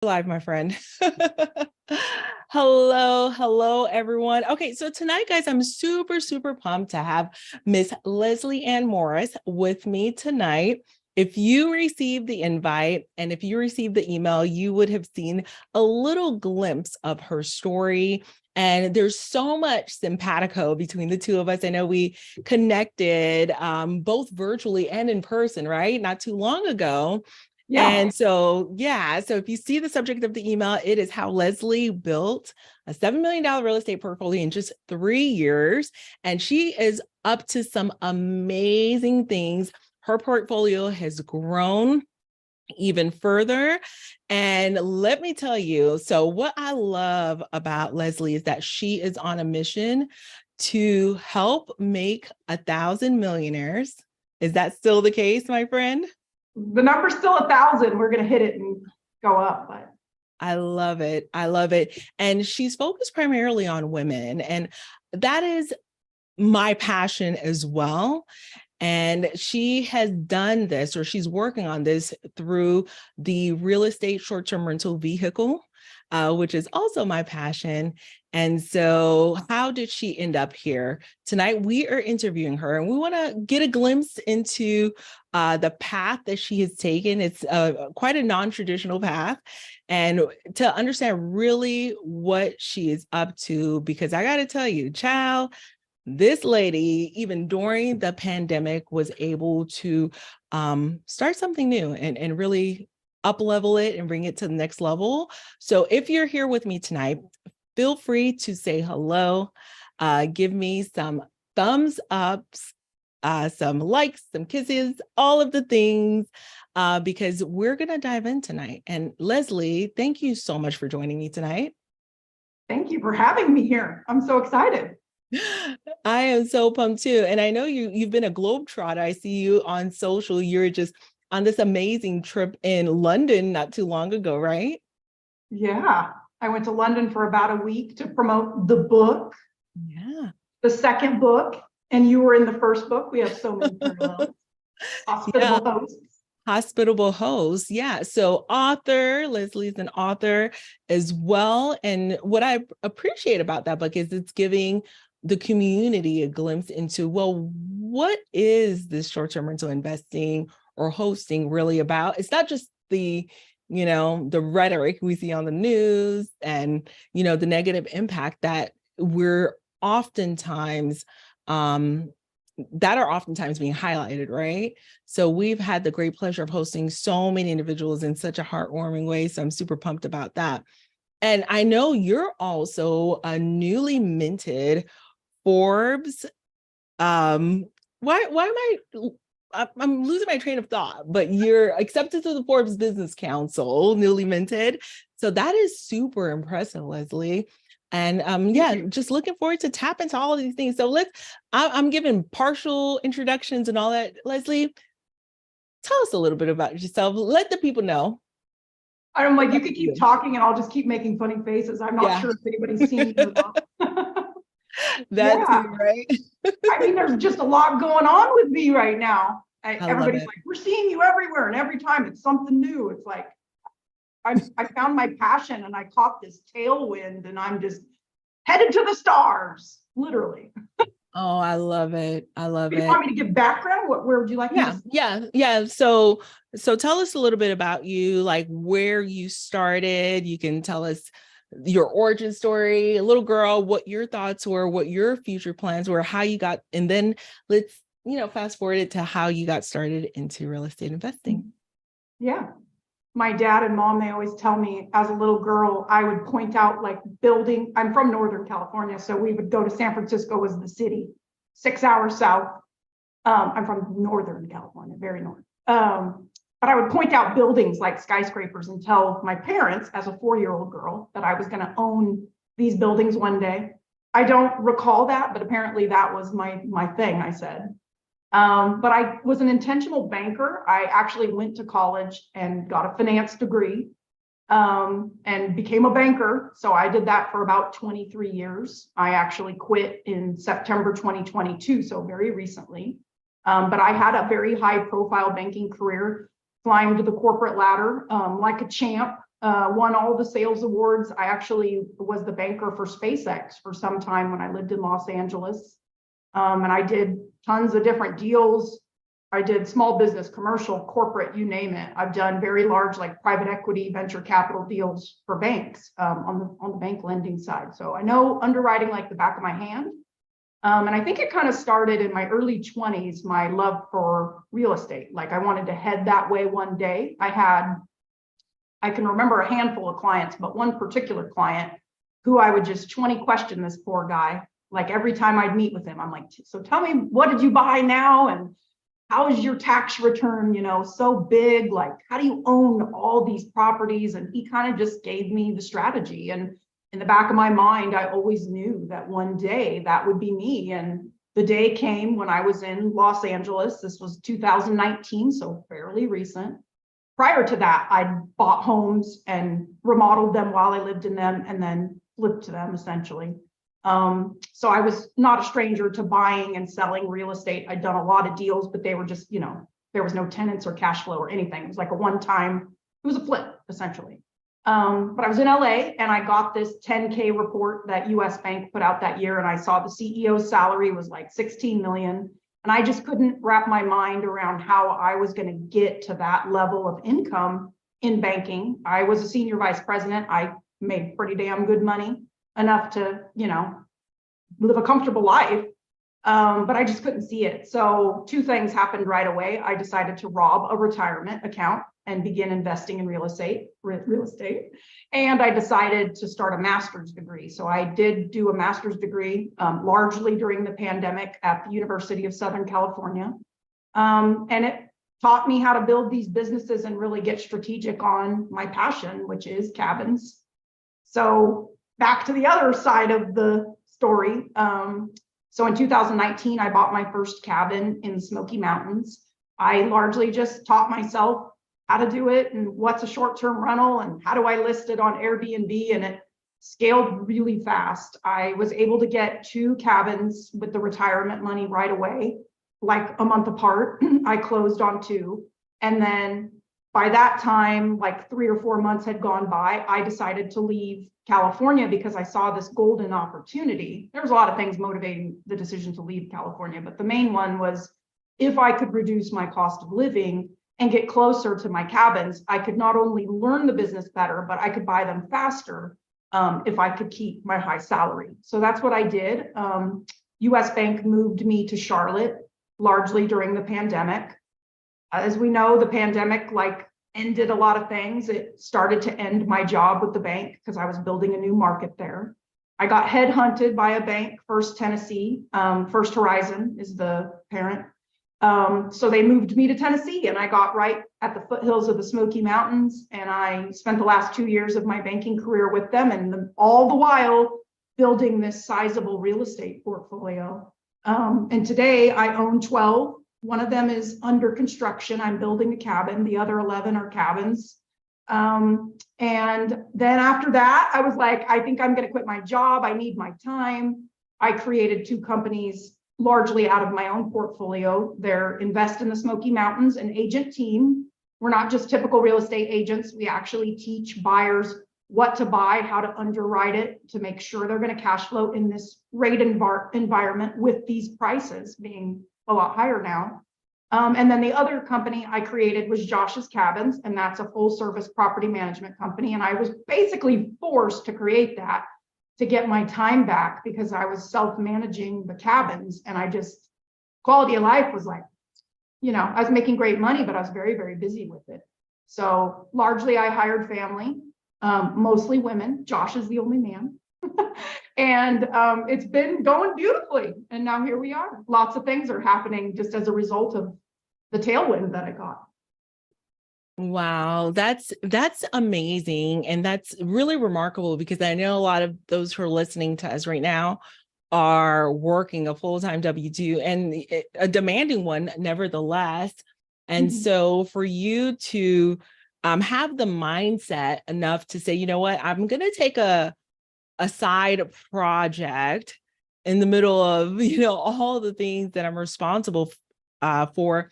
Live, my friend. Hello, everyone. Okay, so tonight, guys, I'm super pumped to have Miss Leslie Ann Morris with me tonight. If you received the invite and if you received the email, you would have seen a little glimpse of her story. And there's so much simpatico between the two of us. I know we connected both virtually and in person, right? Not too long ago. Yeah. And so if you see the subject of the email, it is how Leslie built a $7 million real estate portfolio in just 3 years. And she is up to some amazing things. Her portfolio has grown even further. And let me tell you, so what I love about Leslie is that she is on a mission to help make 1,000 millionaires. Is that still the case, my friend? The number's still 1,000. We're going to hit it and go up, but I love it. I love it. And she's focused primarily on women. And that is my passion as well. And she has done this, or she's working on this through the real estate short-term rental vehicle, which is also my passion. And so how did she end up here? Tonight, we are interviewing her and we want to get a glimpse into the path that she has taken. It's quite a non-traditional path, and to understand really what she is up to, because I got to tell you, child, this lady, even during the pandemic, was able to start something new and really up level it and bring it to the next level. So if you're here with me tonight, feel free to say hello, give me some thumbs ups, some likes, some kisses, all of the things, because we're going to dive in tonight. And Leslie, thank you so much for joining me tonight. Thank you for having me here. I'm so excited. I am so pumped too. And I know you've been a globetrotter. I see you on social. You're just on this amazing trip in London not too long ago, right? Yeah. I went to London for about a week to promote the book. Yeah. The second book. And you were in the first book. We have so many parallels. Hospitable hosts. Hospitable host. Yeah. So Leslie's an author as well. And what I appreciate about that book is it's giving the community a glimpse into, well, what is this short-term rental investing or hosting really about? It's not just the rhetoric we see on the news and, the negative impact that we're oftentimes that are oftentimes being highlighted, right? So we've had the great pleasure of hosting so many individuals in such a heartwarming way. So I'm super pumped about that. And I know you're also a newly minted Forbes. Why am I'm losing my train of thought, but you're accepted to the Forbes Business Council, newly minted. So that is super impressive, Leslie. And just looking forward to tap into all of these things. So I'm giving partial introductions and all that. Leslie, tell us a little bit about yourself. Let the people know. I'm like, you could keep talking and I'll just keep making funny faces. I'm not sure if anybody's seen it or not. That's right. I mean, there's just a lot going on with me right now. Everybody's like, we're seeing you everywhere. And every time it's something new. It's like, I found my passion and I caught this tailwind and I'm just headed to the stars, literally. Oh, I love it. I love it. You want me to give background? Where would you like me to? Yeah. So tell us a little bit about you, like where you started. You can tell us your origin story, a little girl, what your thoughts were, what your future plans were, how you got, and then let's, fast forward it to how you got started into real estate investing. Yeah. My dad and mom, they always tell me as a little girl, I would point out like building. I'm from Northern California. So we would go to San Francisco was the city, 6 hours south. I'm from Northern California, very north. But I would point out buildings like skyscrapers and tell my parents as a 4-year-old girl that I was going to own these buildings one day. I don't recall that, but apparently that was my thing, I said. But I was an intentional banker. I actually went to college and got a finance degree and became a banker. So I did that for about 23 years. I actually quit in September 2022, so very recently. But I had a very high profile banking career, climbed the corporate ladder like a champ, won all the sales awards. I actually was the banker for SpaceX for some time when I lived in Los Angeles. And I did tons of different deals. I did small business, commercial, corporate, you name it. I've done very large, like private equity, venture capital deals for banks on the bank lending side. So I know underwriting like the back of my hand. And I think it kind of started in my early 20s, my love for real estate. Like I wanted to head that way one day. I can remember a handful of clients, but one particular client who I would just 20 question this poor guy. Like every time I'd meet with him, I'm like, so tell me, what did you buy now? And how is your tax return, so big? Like, how do you own all these properties? And he kind of just gave me the strategy. And in the back of my mind, I always knew that one day that would be me. And the day came when I was in Los Angeles. This was 2019, so fairly recent. Prior to that, I'd bought homes and remodeled them while I lived in them and then flipped them essentially. So I was not a stranger to buying and selling real estate. I'd done a lot of deals, but they were just, there was no tenants or cash flow or anything. It was like it was a flip essentially. But I was in LA and I got this 10K report that US Bank put out that year. And I saw the CEO's salary was like 16 million. And I just couldn't wrap my mind around how I was going to get to that level of income in banking. I was a senior vice president. I made pretty damn good money, enough to, live a comfortable life. But I just couldn't see it. So two things happened right away. I decided to rob a retirement account and begin investing in real estate. And I decided to start a master's degree. So I did do a master's degree largely during the pandemic at the University of Southern California. And it taught me how to build these businesses and really get strategic on my passion, which is cabins. So back to the other side of the story. So in 2019, I bought my first cabin in the Smoky Mountains. I largely just taught myself how to do it and what's a short-term rental and how do I list it on Airbnb, and it scaled really fast. I was able to get 2 cabins with the retirement money right away, like a month apart. I closed on 2. And then by that time, like 3 or 4 months had gone by, I decided to leave California because I saw this golden opportunity. There was a lot of things motivating the decision to leave California, but the main one was if I could reduce my cost of living and get closer to my cabins, I could not only learn the business better, but I could buy them faster if I could keep my high salary. So that's what I did. US Bank moved me to Charlotte, largely during the pandemic. As we know, the pandemic ended a lot of things. It started to end my job with the bank because I was building a new market there. I got headhunted by a bank, First Tennessee. First Horizon is the parent. So they moved me to Tennessee and I got right at the foothills of the Smoky Mountains. And I spent the last 2 years of my banking career with them, and all the while building this sizable real estate portfolio. And today I own 12. One of them is under construction. I'm building a cabin. The other 11 are cabins. And then after that, I was like, I think I'm going to quit my job. I need my time. I created 2 companies largely out of my own portfolio. They're Invest in the Smoky Mountains, an agent team. We're not just typical real estate agents. We actually teach buyers what to buy, how to underwrite it to make sure they're going to cash flow in this rate environment with these prices being a lot higher now. And then the other company I created was Josh's Cabins, and that's a full service property management company. And I was basically forced to create that to get my time back because I was self-managing the cabins, and quality of life was like, I was making great money, but I was very, very busy with it. So largely I hired family, mostly women. Josh is the only man. And it's been going beautifully. And now here we are. Lots of things are happening just as a result of the tailwind that I got. Wow, that's amazing. And that's really remarkable because I know a lot of those who are listening to us right now are working a full-time W-2 and a demanding one nevertheless. And so for you to have the mindset enough to say, you know what, I'm going to take a side project in the middle of, all the things that I'm responsible for.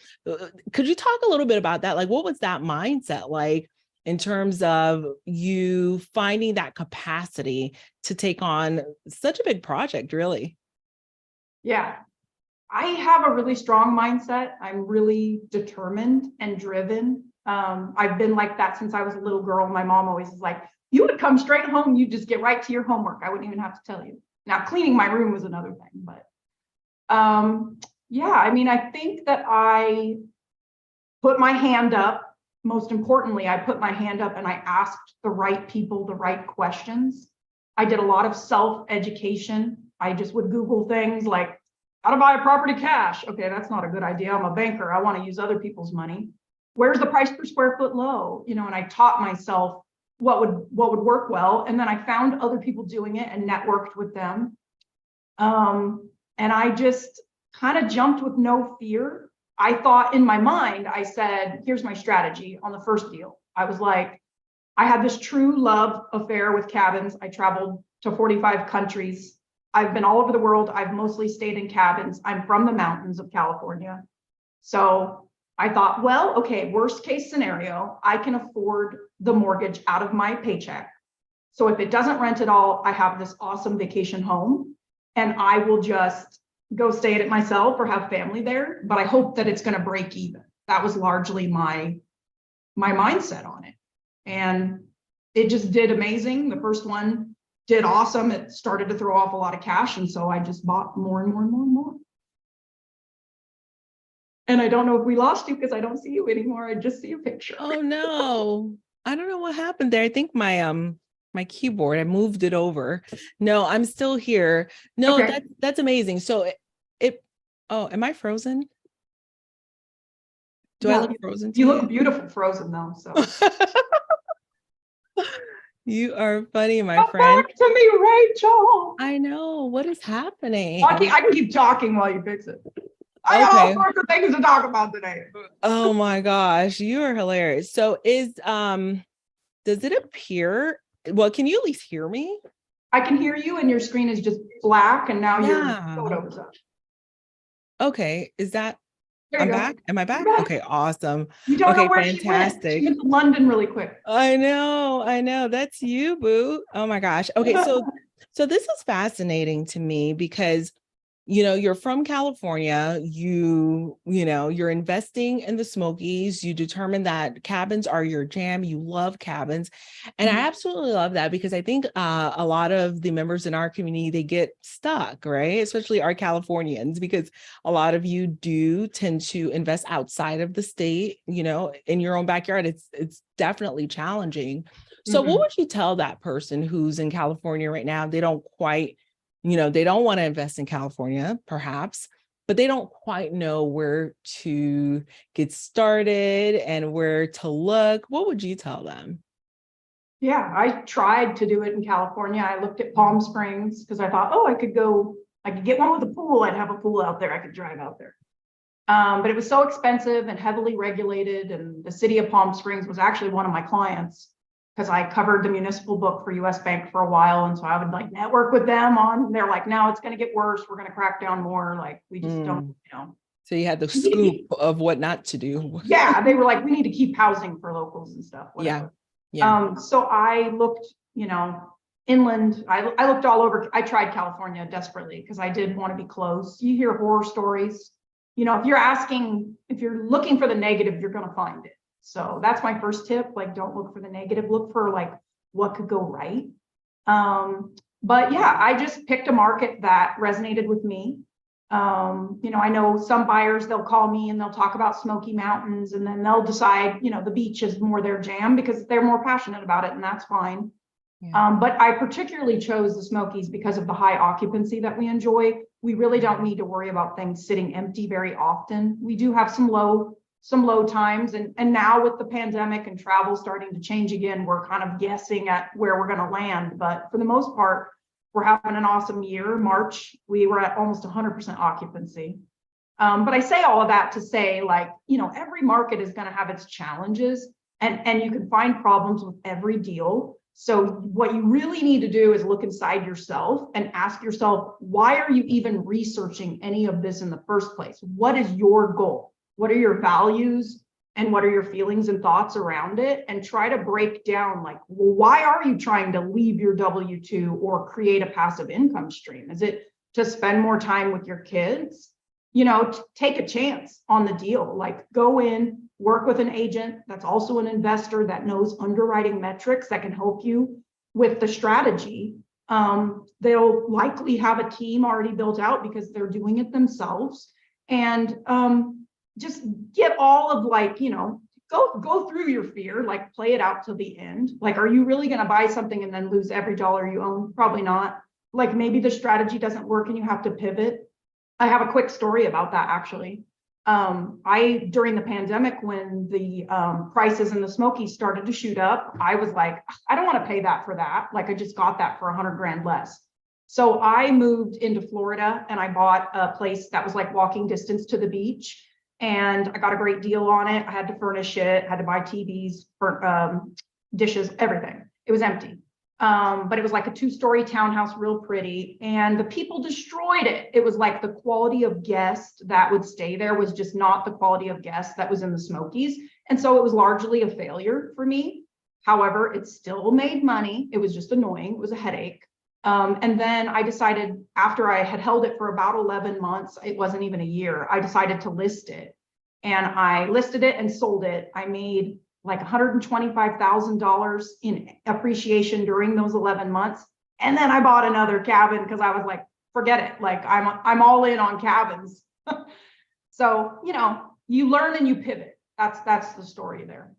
Could you talk a little bit about that? Like, what was that mindset like in terms of you finding that capacity to take on such a big project, really? Yeah. I have a really strong mindset. I'm really determined and driven. I've been like that since I was a little girl. My mom always is like, you would come straight home, you just get right to your homework. I wouldn't even have to tell you. Now, cleaning my room was another thing, but yeah, I mean, I think that I put my hand up. Most importantly, I put my hand up and I asked the right people the right questions. I did a lot of self-education. I just would Google things like, how to buy a property cash. Okay, that's not a good idea. I'm a banker. I want to use other people's money. Where's the price per square foot low? You know, and I taught myself what would work well. And then I found other people doing it and networked with them. And I just kind of jumped with no fear. I thought in my mind, I said, here's my strategy on the first deal. I was like, I had this true love affair with cabins. I traveled to 45 countries. I've been all over the world. I've mostly stayed in cabins. I'm from the mountains of California. So I thought, well, okay, worst case scenario, I can afford the mortgage out of my paycheck. So if it doesn't rent at all, I have this awesome vacation home and I will just go stay at it myself or have family there. But I hope that it's going to break even. That was largely my mindset on it. And it just did amazing. The first one did awesome. It started to throw off a lot of cash. And so I just bought more and more and more and more. And I don't know if we lost you because I don't see you anymore. I just see a picture. Oh no. I don't know what happened there. I think my my keyboard, I moved it over. No, I'm still here. No, Okay. that's amazing. So it oh, am I frozen? Do I Yeah, look frozen to you look beautiful frozen though. So You are funny, my come friend. back to me, Rachel. I know. What is happening? I can keep talking while you fix it. I got all sorts of things to talk about today. Oh my gosh, you are hilarious. So does it appear, well, can you at least hear me? I can hear you and your screen is just black and now your Yeah. photo is up. Okay, is that, There you I'm go. back? Am I back? You're back. Okay, awesome. You don't know Okay, where she went. fantastic. She went to London really quick. I know. That's you, boo. Oh my gosh. Okay, so this is fascinating to me because you're from California, you're investing in the Smokies, you determine that cabins are your jam, you love cabins. And I absolutely love that because I think a lot of the members in our community, they get stuck, right? Especially our Californians, because a lot of you do tend to invest outside of the state, in your own backyard. It's definitely challenging. So what would you tell that person who's in California right now? They don't quite they don't want to invest in California, perhaps, but they don't quite know where to get started and where to look. What would you tell them? Yeah, I tried to do it in California. I looked at Palm Springs because I thought, oh, I could get one with a pool. I'd have a pool out there. I could drive out there. But it was so expensive and heavily regulated. And the city of Palm Springs was actually one of my clients, because I covered the municipal book for US Bank for a while. And so I would network with them they're like, no, it's going to get worse. We're going to crack down more. We just don't, So you had the scoop of what not to do. Yeah. They were like, we need to keep housing for locals and stuff. Whatever. Yeah. So I looked, inland. I looked all over. I tried California desperately because I did want to be close. You hear horror stories. If you're looking for the negative, you're going to find it. So that's my first tip. Don't look for the negative, look for what could go right. But yeah, I just picked a market that resonated with me. I know some buyers, they'll call me and they'll talk about Smoky Mountains and then they'll decide, the beach is more their jam because they're more passionate about it, and that's fine. Yeah. But I particularly chose the Smokies because of the high occupancy that we enjoy. We really don't need to worry about things sitting empty very often. We do have some low times. And now with the pandemic and travel starting to change again, we're kind of guessing at where we're going to land. But for the most part, we're having an awesome year. March, we were at almost 100% occupancy. But I say all of that to say, every market is going to have its challenges and you can find problems with every deal. So what you really need to do is look inside yourself and ask yourself, why are you even researching any of this in the first place? What is your goal? What are your values? and what are your feelings and thoughts around it, and try to break down like, well, why are you trying to leave your W-2 or create a passive income stream? Is it to spend more time with your kids? You know, take a chance on the deal, like go in, work with an agent that's also an investor that knows underwriting metrics that can help you with the strategy. They'll likely have a team already built out because they're doing it themselves. And just get all of like, you know, go through your fear, like play it out till the end. Like, are you really going to buy something and then lose every dollar you own? Probably not. Like maybe the strategy doesn't work and you have to pivot. I have a quick story about that actually. During the pandemic, when the prices in the Smokies started to shoot up, I was like, I don't want to pay that for that. Like I just got that for 100 grand less. So I moved into Florida and I bought a place that was like walking distance to the beach. And I got a great deal on it. I had to furnish it, had to buy TVs, for, dishes, everything. It was empty. But it was like a 2-story townhouse, real pretty. And the people destroyed it. It was like the quality of guest that would stay there was just not the quality of guest that was in the Smokies. And so it was largely a failure for me. However, it still made money. It was just annoying. It was a headache. And then I decided after I had held it for about 11 months, it wasn't even a year, I decided to list it. And I listed it and sold it. I made like $125,000 in appreciation during those 11 months. And then I bought another cabin because I was like, forget it. Like I'm all in on cabins. So, you know, you learn and you pivot. That's the story there.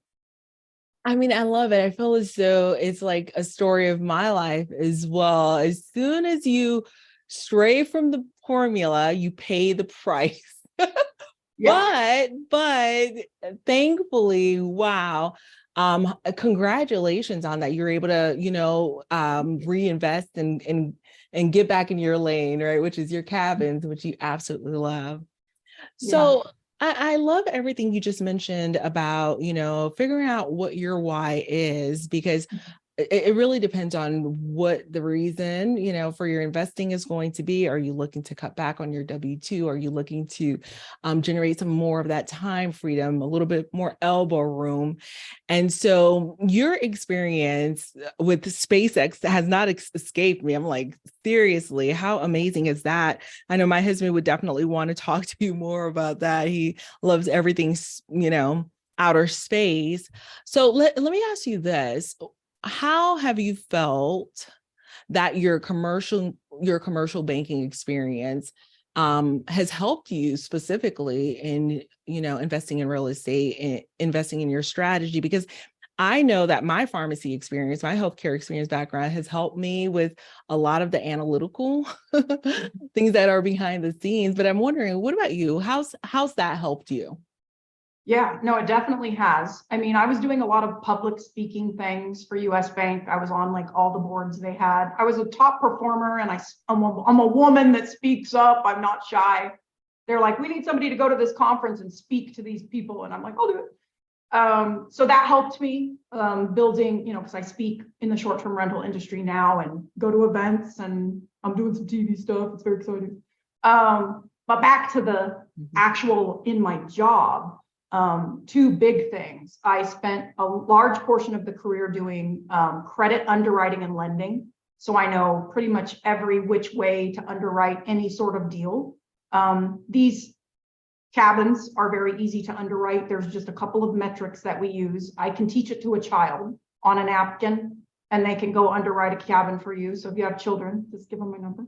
I mean, I love it. I feel as though it's like a story of my life as well. As soon as you stray from the formula, you pay the price. Yeah. But thankfully, wow. Congratulations on that. You're able to, you know, reinvest and get back in your lane, right? Which is your cabins, which you absolutely love. So Yeah. I love everything you just mentioned about, you know, figuring out what your why is, because it really depends on what the reason, you know, for your investing is going to be. Are you looking to cut back on your W-2? Are you looking to generate some more of that time freedom, a little bit more elbow room? And so your experience with SpaceX has not escaped me. I'm like, seriously, how amazing is that? I know my husband would definitely want to talk to you more about that. He loves everything, you know, outer space. So let me ask you this. How have you felt that your commercial banking experience has helped you specifically in, you know, investing in real estate and investing in your strategy? Because I know that my pharmacy experience, my healthcare experience background has helped me with a lot of the analytical things that are behind the scenes. But I'm wondering, what about you? How's that helped you? Yeah, no, it definitely has. I mean, I was doing a lot of public speaking things for US Bank. I was on like all the boards they had. I was a top performer and I'm a woman that speaks up. I'm not shy. They're like, we need somebody to go to this conference and speak to these people. And I'm like, I'll do it. So that helped me building, you know, because I speak in the short-term rental industry now and go to events and I'm doing some TV stuff. It's very exciting. But back to the actual in my job. 2 big things. I spent a large portion of the career doing credit underwriting and lending. So I know pretty much every which way to underwrite any sort of deal. These cabins are very easy to underwrite. There's just a couple of metrics that we use. I can teach it to a child on a napkin and they can go underwrite a cabin for you. So if you have children, just give them my number.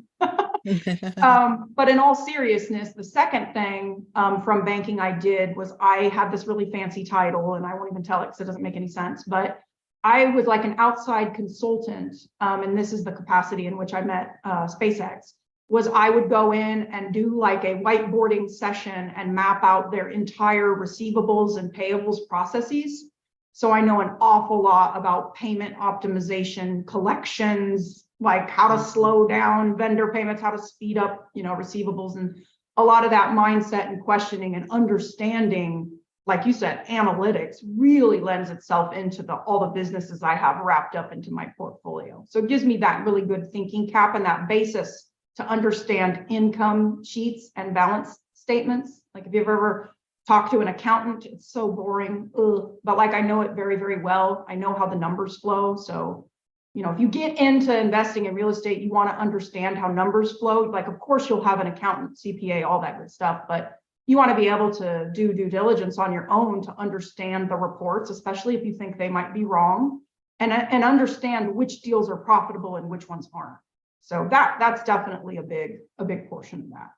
But in all seriousness, the second thing from banking I did was I had this really fancy title, and I won't even tell it because it doesn't make any sense, but I was like an outside consultant, and this is the capacity in which I met SpaceX, was I would go in and do like a whiteboarding session and map out their entire receivables and payables processes. So I know an awful lot about payment optimization, collections, like how to slow down vendor payments, how to speed up, you know, receivables, and a lot of that mindset and questioning and understanding, like you said, analytics really lends itself into all the businesses I have wrapped up into my portfolio. So it gives me that really good thinking cap and that basis to understand income sheets and balance statements. Like if you've ever talk to an accountant. It's so boring. Ugh. But like, I know it very, very well. I know how the numbers flow. So, you know, if you get into investing in real estate, you want to understand how numbers flow. Like, of course, you'll have an accountant, CPA, all that good stuff, but you want to be able to do due diligence on your own to understand the reports, especially if you think they might be wrong, and understand which deals are profitable and which ones aren't. So that's definitely a big portion of that.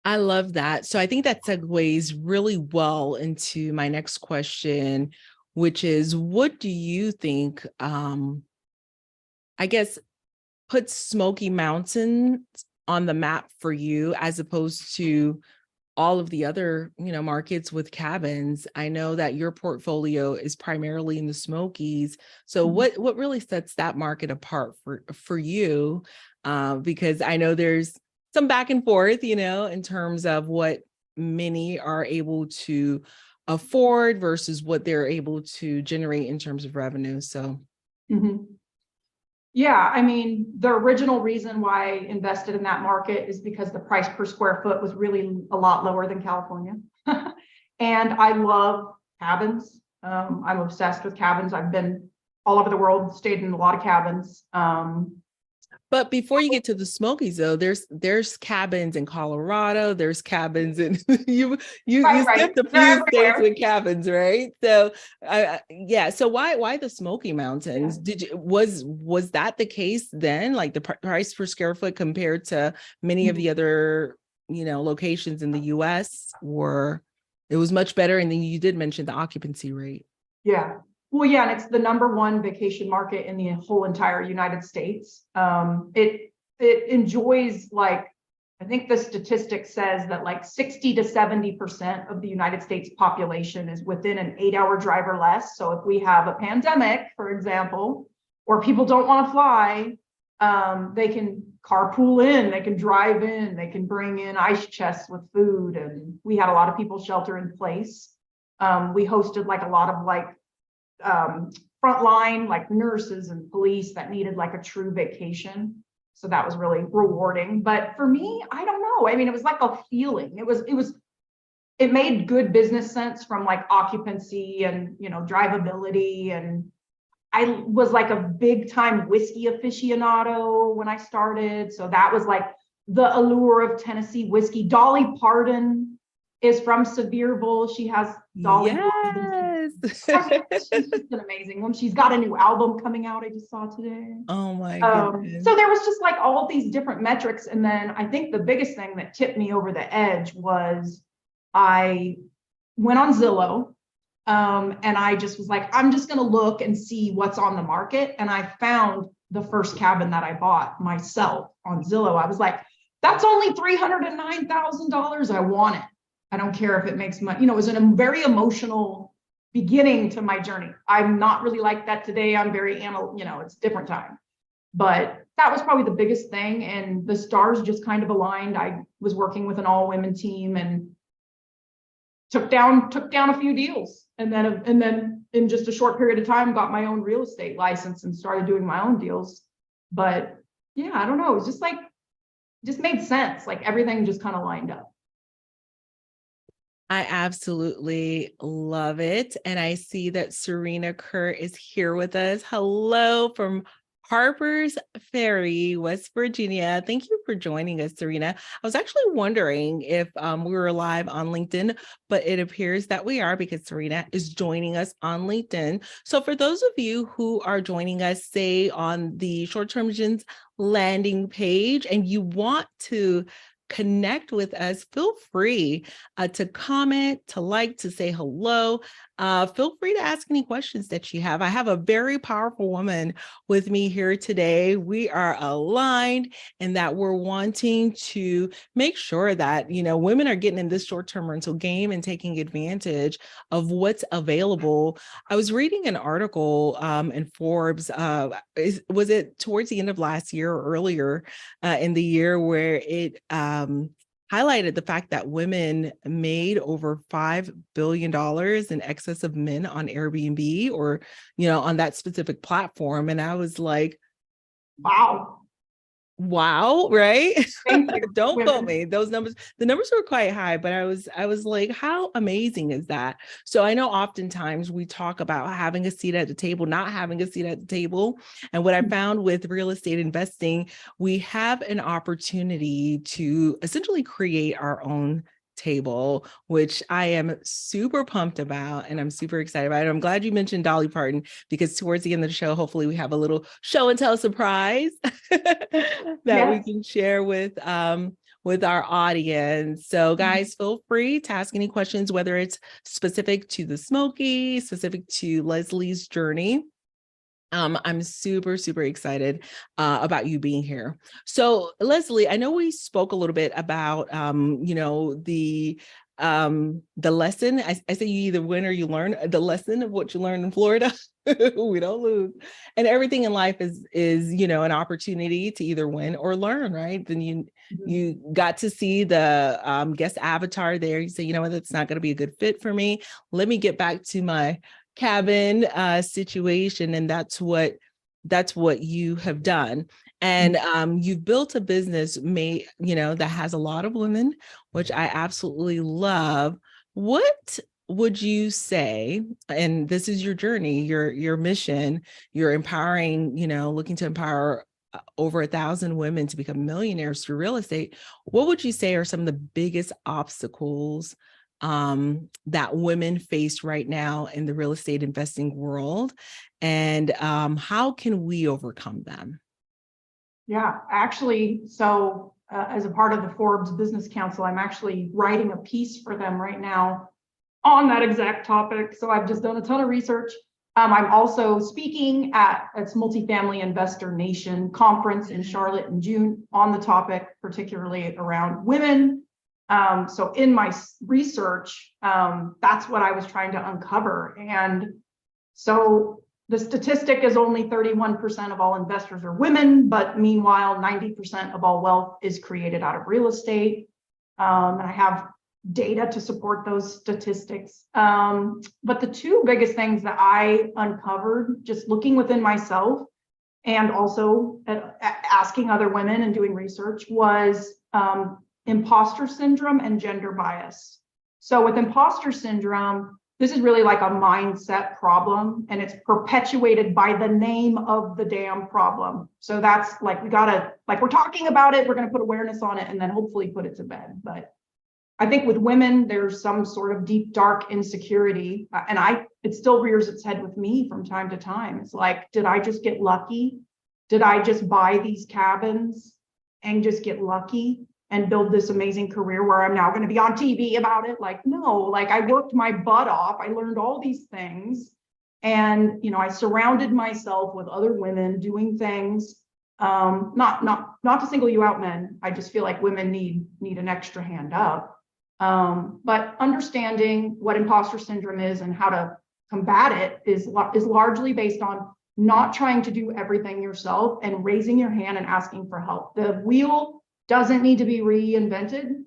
I love that. So I think that segues really well into my next question, which is, what do you think, I guess, puts Smoky Mountains on the map for you as opposed to all of the other, markets with cabins? I know that your portfolio is primarily in the Smokies. So what really sets that market apart for you? Because I know there's some back and forth, in terms of what many are able to afford versus what they're able to generate in terms of revenue. So. Yeah, I mean, the original reason why I invested in that market is because the price per square foot was really a lot lower than California. And I love cabins. I'm obsessed with cabins. I've been all over the world, stayed in a lot of cabins. But before you get to the Smokies, though, there's cabins in Colorado. There's cabins in you skipped a few states with cabins, right? So yeah. So why the Smoky Mountains? Was that the case then? Like the price per square foot compared to many of the other locations in the U.S., or it was much better? And then you did mention the occupancy rate. Yeah. Well, yeah, and it's the #1 vacation market in the whole entire United States. It enjoys, like, I think the statistic says that like 60 to 70% of the United States population is within an 8-hour drive or less. So if we have a pandemic, for example, or people don't want to fly, they can carpool in, they can drive in, they can bring in ice chests with food. And we had a lot of people shelter in place. We hosted like a lot of frontline, like nurses and police that needed like a true vacation. So that was really rewarding. But for me, I don't know. I mean, it was like a feeling. It made good business sense from like occupancy and, drivability. And I was like a big time whiskey aficionado when I started. So that was like the allure of Tennessee whiskey. Dolly Parton is from Sevierville. She has Dolly. Yes. She's just an amazing one. She's got a new album coming out, I just saw today. Oh my goodness. So there was just like all these different metrics. And then I think the biggest thing that tipped me over the edge was I went on Zillow, and I just was like, I'm just going to look and see what's on the market. And I found the first cabin that I bought myself on Zillow. I was like, that's only $309,000. I want it. I don't care if it makes money. It was a very emotional beginning to my journey. I'm not really like that today. I'm very, it's a different time. But that was probably the biggest thing. And the stars just kind of aligned. I was working with an all-women team and took down a few deals. And then in just a short period of time, got my own real estate license and started doing my own deals. But yeah, I don't know. It was just made sense. Like everything just kind of lined up. I absolutely love it. And I see that Serena Kerr is here with us. Hello from Harper's Ferry, West Virginia. Thank you for joining us, Serena. I was actually wondering if we were live on LinkedIn, but it appears that we are because Serena is joining us on LinkedIn. So for those of you who are joining us, say on the Short-Term Visions landing page, and you want to connect with us, feel free to comment, to like, to say hello. Feel free to ask any questions that you have. I have a very powerful woman with me here today. We are aligned in that we're wanting to make sure that, women are getting in this short-term rental game and taking advantage of what's available. I was reading an article in Forbes, was it towards the end of last year or earlier in the year, where it highlighted the fact that women made over $5 billion in excess of men on Airbnb or, on that specific platform. And I was like, wow. Wow, right? Thank you, Don't quote women. me. Those numbers, the numbers were quite high, but I was like, how amazing is that? So I know oftentimes we talk about having a seat at the table, not having a seat at the table. And what I found with real estate investing, we have an opportunity to essentially create our own table, which I am super pumped about and I'm super excited about it. I'm glad you mentioned Dolly Parton because towards the end of the show, hopefully we have a little show and tell surprise that we Yes. can share with our audience. So guys, feel free to ask any questions, whether it's specific to the Smoky, specific to Leslie's journey. I'm super, super excited about you being here. So Leslie, I know we spoke a little bit about, the lesson. I say you either win or you learn. The lesson of what you learned in Florida. We don't lose. And everything in life is, an opportunity to either win or learn, right? Then you got to see the guest avatar there. You say, you know what, that's not going to be a good fit for me. Let me get back to my cabin situation, and that's what you have done. And you've built a business that has a lot of women, which I absolutely love. What would you say, and this is your journey, your mission, you're empowering, looking to empower over 1,000 women to become millionaires through real estate. What would you say are some of the biggest obstacles that women face right now in the real estate investing world, and how can we overcome them? Yeah, actually, so as a part of the Forbes Business Council, I'm actually writing a piece for them right now on that exact topic. So I've just done a ton of research. I'm also speaking at its Multifamily Investor Nation conference in Charlotte in June on the topic, particularly around women. So in my research, that's what I was trying to uncover. And so the statistic is only 31% of all investors are women, but meanwhile, 90% of all wealth is created out of real estate. And I have data to support those statistics. But the two biggest things that I uncovered just looking within myself and also asking other women and doing research was imposter syndrome and gender bias. So with imposter syndrome, this is really like a mindset problem, and it's perpetuated by the name of the damn problem. So that's like, we're talking about it, we're going to put awareness on it and then hopefully put it to bed. But I think with women, there's some sort of deep, dark insecurity. And it still rears its head with me from time to time. It's like, did I just get lucky? Did I just buy these cabins and just get lucky and build this amazing career where I'm now going to be on TV about it? Like, no, like I worked my butt off. I learned all these things. And, I surrounded myself with other women doing things. Not to single you out, men. I just feel like women need an extra hand up. But understanding what imposter syndrome is and how to combat it is largely based on not trying to do everything yourself and raising your hand and asking for help. The wheel doesn't need to be reinvented.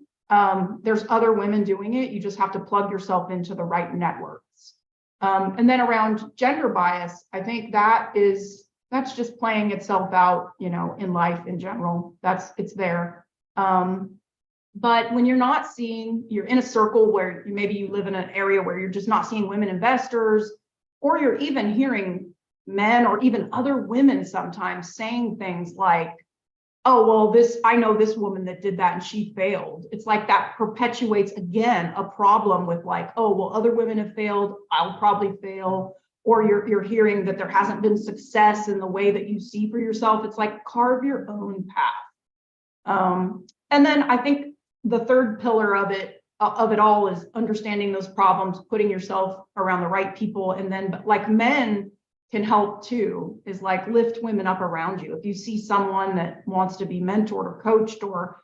There's other women doing it. You just have to plug yourself into the right networks. And then around gender bias, I think that's just playing itself out, in life in general. It's there. But when you're in a circle where maybe you live in an area where you're just not seeing women investors, or you're even hearing men or even other women sometimes saying things like, oh, well, I know this woman that did that and she failed. It's like that perpetuates again a problem with like, oh, well, other women have failed, I'll probably fail. Or you're hearing that there hasn't been success in the way that you see for yourself. It's like, carve your own path. And then I think the third pillar of it all is understanding those problems, putting yourself around the right people. And then like men can help too, is like lift women up around you. If you see someone that wants to be mentored or coached, or,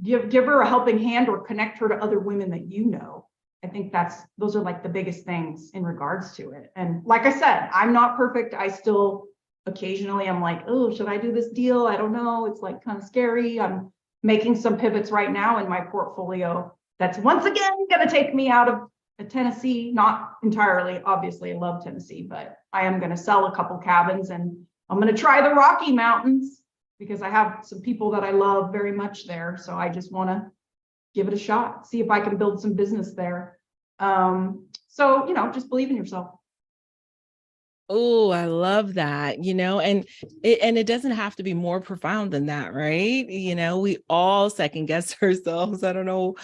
give her a helping hand or connect her to other women that I think those are like the biggest things in regards to it. And like I said, I'm not perfect. I still occasionally I'm like, oh, should I do this deal? I don't know. It's like kind of scary. I'm making some pivots right now in my portfolio that's once again going to take me out of Tennessee. Not entirely, obviously, I love Tennessee, but I am going to sell a couple cabins and I'm going to try the Rocky Mountains. because I have some people that I love very much there. So I just want to give it a shot, see if I can build some business there. So, just believe in yourself. Oh, I love that, and it doesn't have to be more profound than that, right? We all second guess ourselves. I don't know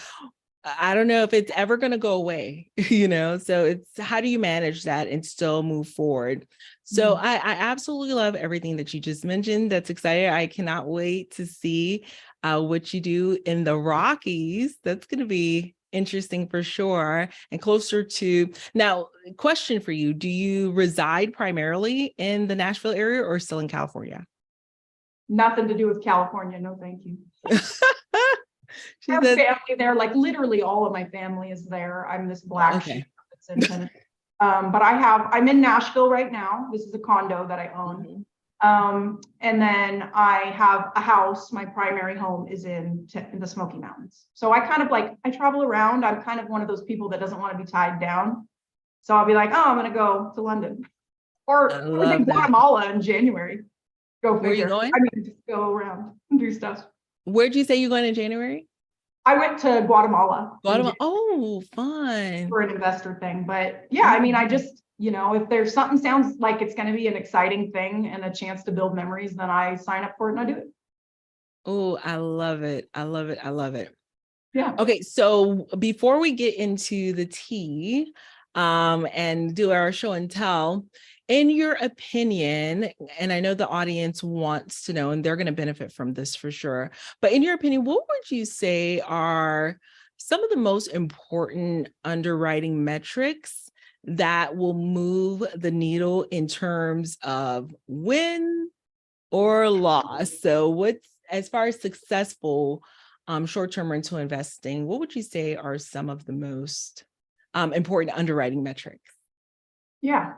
if it's ever going to go away, so it's how do you manage that and still move forward? So I absolutely love everything that you just mentioned. That's exciting. I cannot wait to see what you do in the Rockies. That's going to be interesting for sure. And closer to now, question for you. Do you reside primarily in the Nashville area or still in California? Nothing to do with California. No, thank you. She I have said, family there, like literally all of my family is there. I'm this black sheep okay. that's in Tennessee. But I'm in Nashville right now. This is a condo that I own. And then I have a house. My primary home is in the Smoky Mountains. So I kind of I travel around. I'm kind of one of those people that doesn't want to be tied down. So I'll be like, oh, I'm going to go to London or I I was in love that. Guatemala in January. Go Where are you figure. going? I mean, just go around and do stuff. Where'd you say you're going in January? I went to Guatemala Guatemala. Oh, fun. for an investor thing. But yeah, I mean, I just, if there's something sounds like it's going to be an exciting thing and a chance to build memories, then I sign up for it and I do it. Oh, I love it. I love it. I love it. Yeah. Okay, so before we get into the tea, and do our show and tell, in your opinion, and I know the audience wants to know, and they're going to benefit from this for sure, but in your opinion, what would you say are some of the most important underwriting metrics that will move the needle in terms of win or loss? So what's, as far as successful short-term rental investing, what would you say are some of the most important underwriting metrics? Yeah.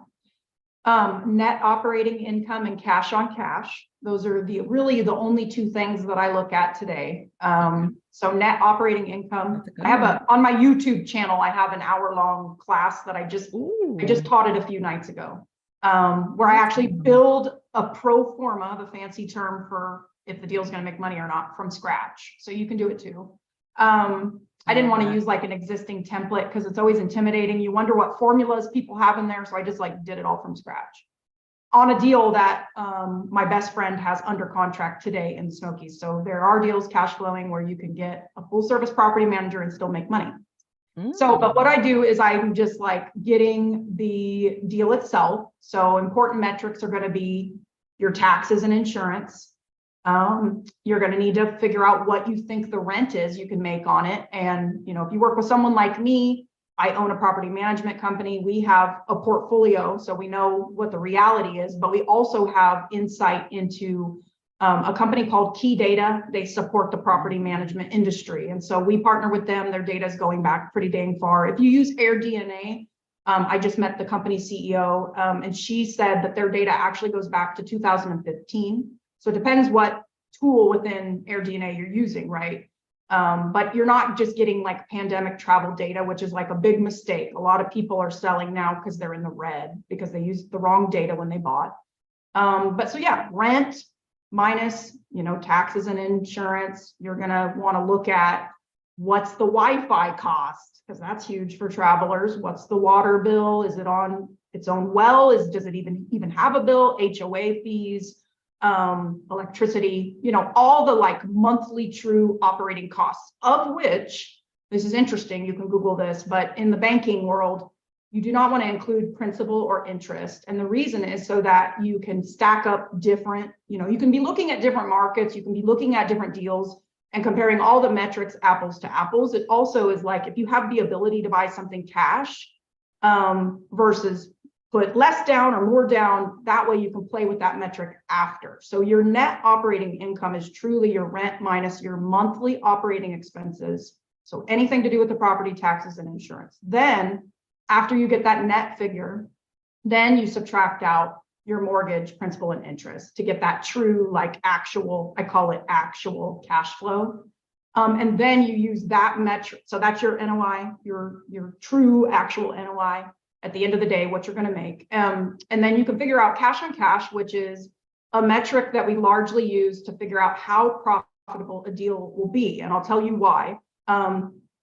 Net operating income and cash on cash. Those are really the only two things that I look at today. So net operating income, I have on my YouTube channel, I have an hour-long class that I just taught it a few nights ago, where I actually build a pro forma, the fancy term for if the deal is going to make money or not, from scratch. So you can do it too. I didn't want to use an existing template because it's always intimidating. You wonder what formulas people have in there. So I just did it all from scratch on a deal that my best friend has under contract today in the Smokies. So there are deals cash flowing where you can get a full service property manager and still make money. So, but what I do is I'm just getting the deal itself. So important metrics are going to be your taxes and insurance. You're going to need to figure out what you think the rent is you can make on it. And, if you work with someone like me, I own a property management company. We have a portfolio, so we know what the reality is, but we also have insight into a company called Key Data. They support the property management industry. And so we partner with them. Their data is going back pretty dang far. If you use AirDNA, I just met the company CEO, and she said that their data actually goes back to 2015. So it depends what tool within AirDNA you're using, right? But you're not just getting pandemic travel data, which is a big mistake. A lot of people are selling now because they're in the red because they used the wrong data when they bought. But so yeah, rent minus, taxes and insurance. You're going to want to look at what's the Wi-Fi cost, because that's huge for travelers. What's the water bill? Is it on its own well? Does it even have a bill? HOA fees, electricity, all the monthly true operating costs, of which, this is interesting, you can Google this, but in the banking world, you do not want to include principal or interest. And the reason is so that you can stack up different, you can be looking at different markets, you can be looking at different deals and comparing all the metrics apples to apples. It also is if you have the ability to buy something cash versus put less down or more down, that way you can play with that metric after. So your net operating income is truly your rent minus your monthly operating expenses. So anything to do with the property taxes and insurance. Then after you get that net figure, then you subtract out your mortgage, principal, and interest to get that true, actual, I call it actual cash flow. And then you use that metric. So that's your NOI, your true actual NOI. At the end of the day, what you're going to make. And then you can figure out cash on cash, which is a metric that we largely use to figure out how profitable a deal will be. And I'll tell you why.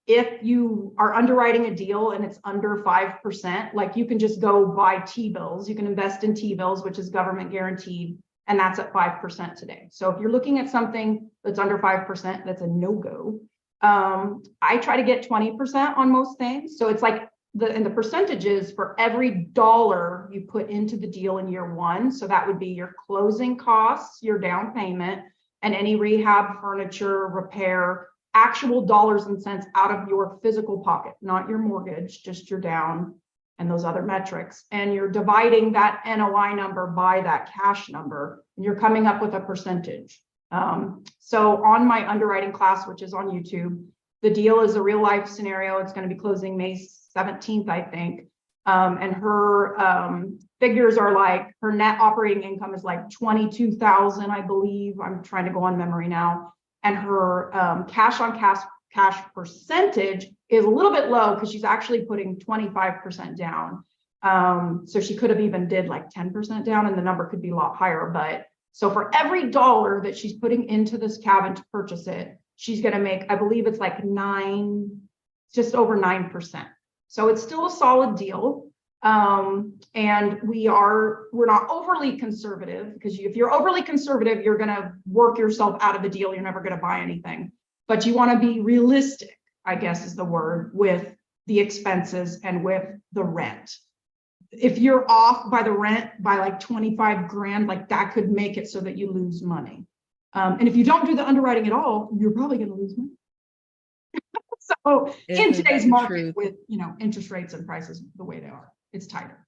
If you are underwriting a deal and it's under 5%, like you can just go buy T-bills. You can invest in T-bills, which is government guaranteed, and that's at 5% today. So if you're looking at something that's under 5%, that's a no-go. I try to get 20% on most things. So it's like the percentages for every dollar you put into the deal in year one. So that would be your closing costs, your down payment, and any rehab, furniture, repair, actual dollars and cents out of your physical pocket, not your mortgage, just your down and those other metrics. And you're dividing that NOI number by that cash number, and you're coming up with a percentage. So on my underwriting class, which is on YouTube, the deal is a real life scenario. It's going to be closing May 17th, I think. And her figures are like, her net operating income is like 22,000, I believe. I'm trying to go on memory now. And her cash on cash percentage is a little bit low because she's actually putting 25% down. So she could have even did like 10% down, and the number could be a lot higher. But so for every dollar that she's putting into this cabin to purchase it, she's going to make, I believe it's like just over 9%. So it's still a solid deal. And we're not overly conservative, because if you're overly conservative, you're going to work yourself out of the deal. You're never going to buy anything, but you want to be realistic, I guess is the word, with the expenses and with the rent. If you're off by the rent by like 25 grand, like that could make it so that you lose money. And if you don't do the underwriting at all, you're probably going to lose money. So in today's market with, interest rates and prices the way they are, it's tighter.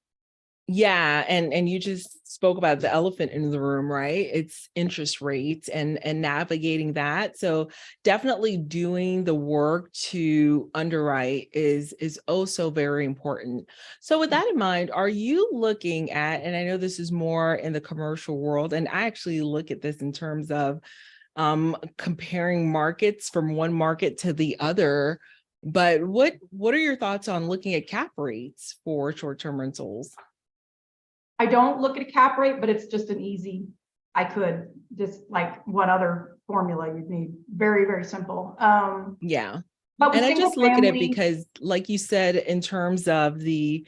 Yeah. And you just spoke about the elephant in the room, right? It's interest rates and navigating that. So definitely doing the work to underwrite is also very important. So with that in mind, are you looking at, and I know this is more in the commercial world, and I actually look at this in terms of comparing markets from one market to the other, but what are your thoughts on looking at cap rates for short-term rentals? I don't look at a cap rate, but it's just I could just like what other formula you'd need. Very, very simple. Yeah. But and I just look at it because, like you said, in terms of the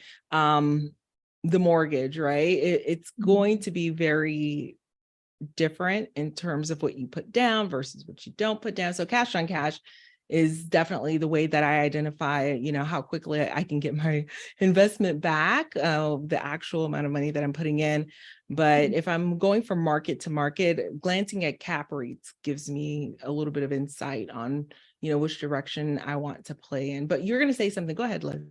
mortgage, right? It's going to be very different in terms of what you put down versus what you don't put down. So cash on cash is definitely the way that I identify, how quickly I can get my investment back, the actual amount of money that I'm putting in. But if I'm going from market to market, glancing at cap rates gives me a little bit of insight on, which direction I want to play in. But you're going to say something. Go ahead, Liz.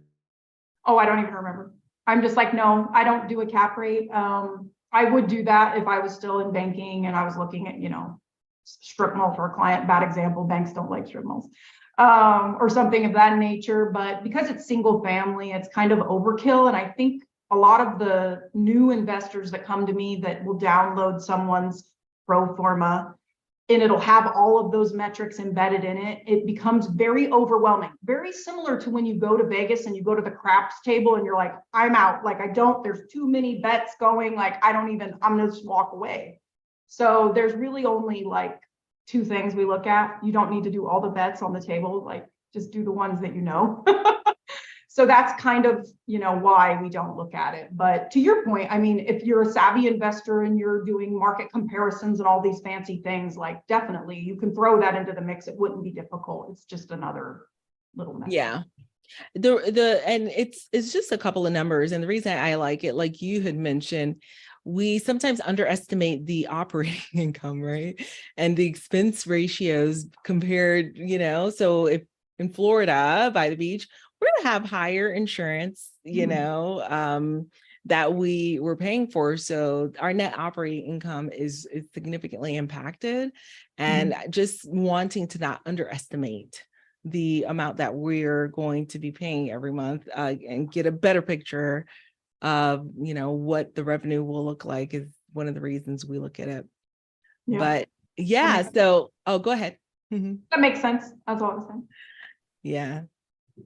Oh, I don't even remember. I'm just like, no, I don't do a cap rate. I would do that if I was still in banking and I was looking at, strip mall for a client. Bad example, banks don't like strip malls, or something of that nature. But because it's single family, it's kind of overkill. And I think a lot of the new investors that come to me that will download someone's pro forma and it'll have all of those metrics embedded in it, it becomes very overwhelming. Very similar to when you go to Vegas and you go to the craps table and you're like, I'm out. Like, there's too many bets going. Like, I'm gonna just walk away. So there's really only like two things we look at. You don't need to do all the bets on the table, like just do the ones that you know. So that's kind of, why we don't look at it. But to your point, I mean, if you're a savvy investor and you're doing market comparisons and all these fancy things, like definitely you can throw that into the mix. It wouldn't be difficult. It's just another little method. Yeah. And it's just a couple of numbers. And the reason I like it, like you had mentioned, we sometimes underestimate the operating income, right? And the expense ratios compared, so if in Florida by the beach, we're going to have higher insurance, that we were paying for. So our net operating income is significantly impacted, and just wanting to not underestimate the amount that we're going to be paying every month, and get a better picture of, what the revenue will look like is one of the reasons we look at it. Yeah. But yeah, so, go ahead. That makes sense. That's all I was saying. Yeah.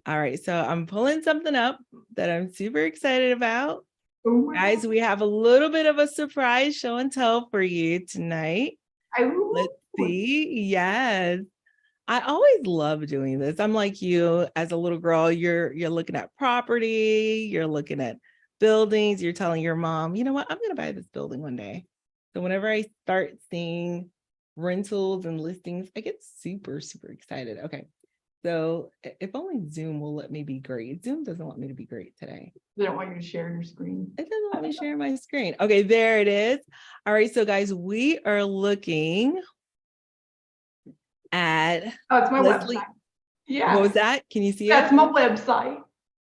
All right. So I'm pulling something up that I'm super excited about. Oh my Guys, God. we have a little bit of a surprise show and tell for you tonight. Let's see. Yes. I always love doing this. I'm like you as a little girl, you're looking at property, you're looking at buildings, you're telling your mom, you know what, I'm going to buy this building one day. So whenever I start seeing rentals and listings, I get super, super excited. Okay. So if only Zoom will let me be great. Zoom doesn't want me to be great today. They don't want you to share your screen. It doesn't let me share my screen. Okay, there it is. All right, so guys, we are looking at Oh, it's my Leslie. website. Yeah. What was that? Can you see it? That's my website.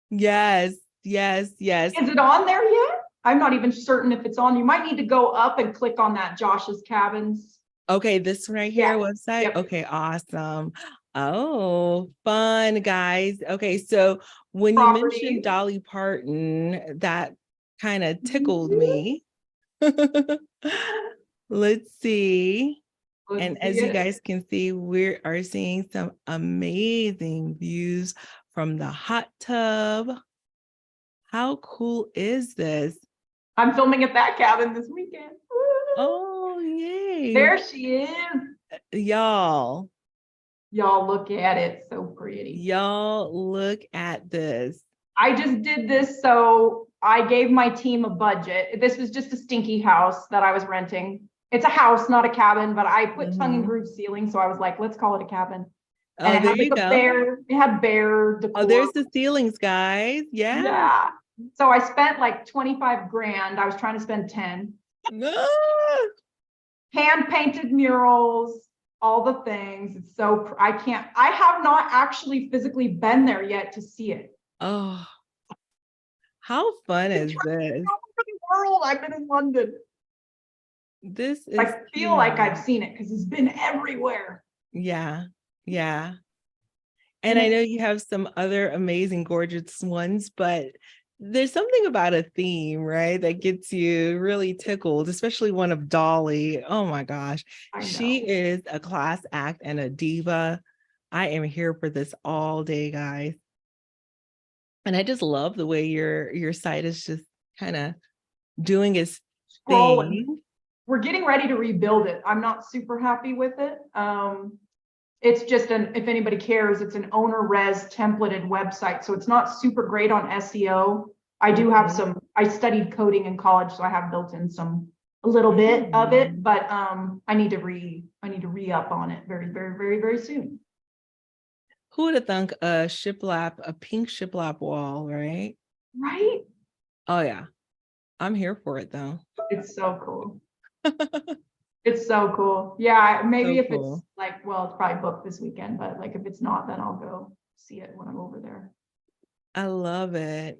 Yes, yes, yes. Is it on there yet? I'm not even certain if it's on. You might need to go up and click on that Josh's Cabins. Okay, this one right here, Yeah. website. Yep. Okay, awesome. Oh, fun, guys. Okay, so when you Properties. mentioned Dolly Parton, that kind of tickled me. Let's see. And as you guys can see, we are seeing some amazing views from the hot tub. How cool is this? I'm filming at that cabin this weekend. Oh, yay. There she is. Y'all. Y'all look at it. So pretty. Y'all look at this. I just did this. So I gave my team a budget. This was just a stinky house that I was renting. It's a house, not a cabin, but I put tongue and groove ceiling. So I was like, let's call it a cabin. Oh, And it there had you like a go. bear. It had bear decor. Oh, there's the ceilings, guys. Yeah. Yeah. So I spent like 25 grand. I was trying to spend 10. Hand painted murals, all the things. It's so, I have not actually physically been there yet to see it. Oh, how fun is this? All over the world. I've been in London. This is, I feel like I've seen it because it's been everywhere. Yeah. Yeah. And I know you have some other amazing, gorgeous ones, but there's something about a theme, right, that gets you really tickled, especially one of Dolly. Oh my gosh. She is a class act and a diva. I am here for this all day, guys. And I just love the way your site is just kind of doing its thing. We're getting ready to rebuild it. I'm not super happy with it. It's just if anybody cares, it's an owner res templated website. So it's not super great on SEO. I do have I studied coding in college, so I have built in a little bit of it, but I need to re-up on it very, very, very, very soon. Who would have thunk a pink shiplap wall, right? Right? Oh yeah. I'm here for it though. It's so cool. It's so cool. Yeah, maybe so if cool. It's like, well, it's probably booked this weekend, but like if it's not, then I'll go see it when I'm over there. I love it.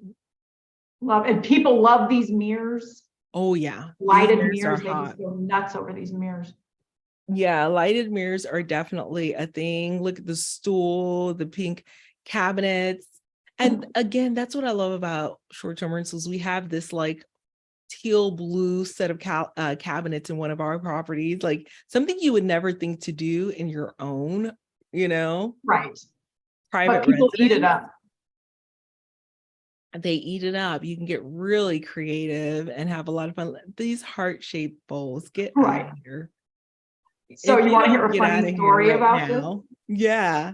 And people love these mirrors. Oh yeah. Lighted mirrors, they just go nuts over these mirrors. Yeah, lighted mirrors are definitely a thing. Look at the stool, the pink cabinets. And again, that's what I love about short-term rentals. We have this like teal blue set of cabinets in one of our properties, like something you would never think to do in your own, right, private but people residence. Eat it up. They eat it up. You can get really creative and have a lot of fun. These heart-shaped bowls, get out of here. So you want to hear a funny story about this? Yeah.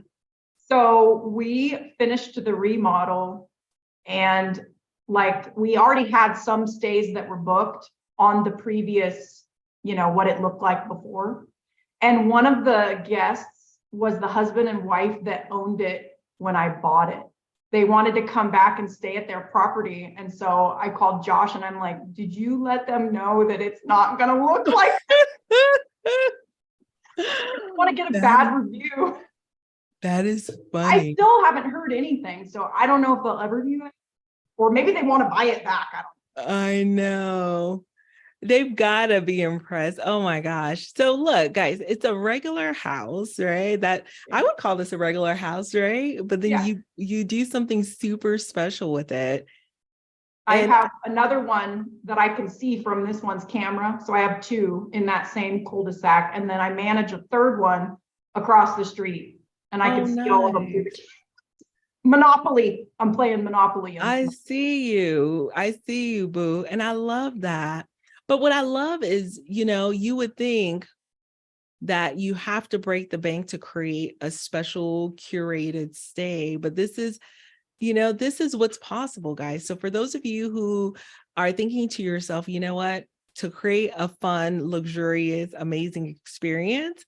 So we finished the remodel and like we already had some stays that were booked on the previous, what it looked like before. And one of the guests was the husband and wife that owned it when I bought it. They wanted to come back and stay at their property. And so I called Josh and I'm like, did you let them know that it's not going to look like this? I want to get a bad review. That is funny. I still haven't heard anything. So I don't know if they'll ever do it. Or maybe they want to buy it back. I know. They've got to be impressed. Oh my gosh. So look, guys, it's a regular house, right? That I would call this a regular house, right? But then you do something super special with it. I have another one that I can see from this one's camera. So I have two in that same cul-de-sac. And then I manage a third one across the street. And I can see all of them through the camera. Monopoly. I'm playing Monopoly. I see you. I see you, boo. And I love that. But what I love is, you would think that you have to break the bank to create a special curated stay. But this is what's possible, guys. So for those of you who are thinking to yourself, you know what, to create a fun, luxurious, amazing experience,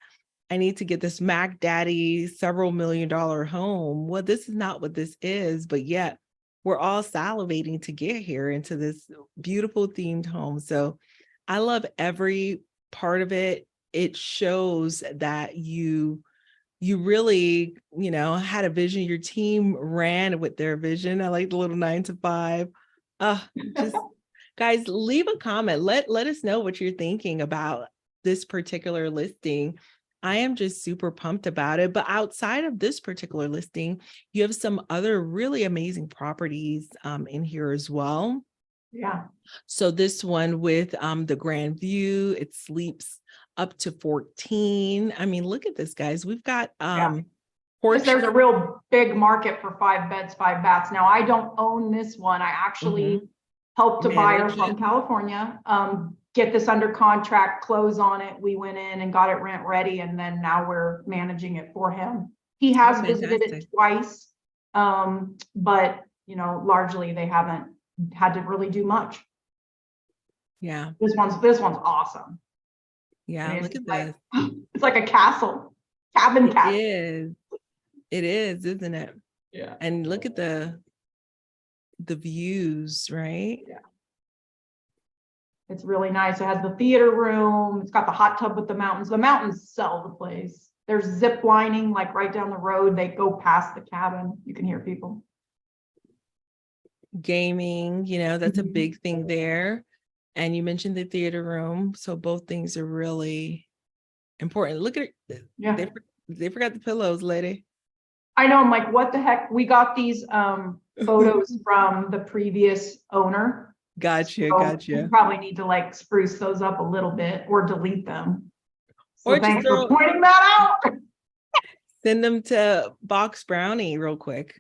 I need to get this Mac Daddy several $1,000,000 home. Well, this is not what this is, but yet we're all salivating to get here into this beautiful themed home. So I love every part of it. It shows that you really, had a vision. Your team ran with their vision. I like the little 9 to 5. Just guys, leave a comment. Let us know what you're thinking about this particular listing. I am just super pumped about it. But outside of this particular listing, you have some other really amazing properties in here as well. Yeah. So this one with the grand view, it sleeps up to 14. I mean, look at this, guys. We've got Because there's a real big market for 5 beds, 5 baths. Now, I don't own this one. I actually helped a buyer from California get this under contract, close on it. We went in and got it rent ready, and then now we're managing it for him. He has visited it twice, but largely they haven't had to really do much. Yeah. This one's awesome. Yeah, look at this. It's like a castle, cabin. It is, isn't it? Yeah. And look at the views, right? Yeah. It's really nice. It has the theater room. It's got the hot tub with the mountains. The mountains sell the place. There's zip lining like right down the road. They go past the cabin. You can hear people. Gaming, that's a big thing there. And you mentioned the theater room. So both things are really important. Look at it. Yeah. They forgot the pillows, lady. I know. I'm like, what the heck? We got these photos from the previous owner. Gotcha. You probably need to like spruce those up a little bit or delete them. So or thanks for pointing that out. Send them to Box Brownie real quick.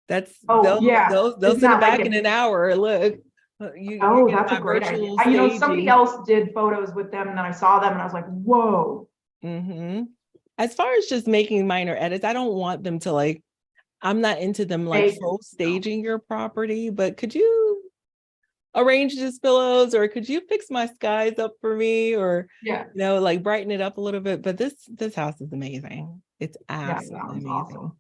That's they'll send it back in an hour. Look. That's a great idea. Somebody else did photos with them, and then I saw them and I was like, whoa. As far as just making minor edits, I don't want them to I'm not into them full staging your property, but could you arrange these pillows, or could you fix my skies up for me, or brighten it up a little bit? But this house is amazing. It's absolutely amazing. Awesome.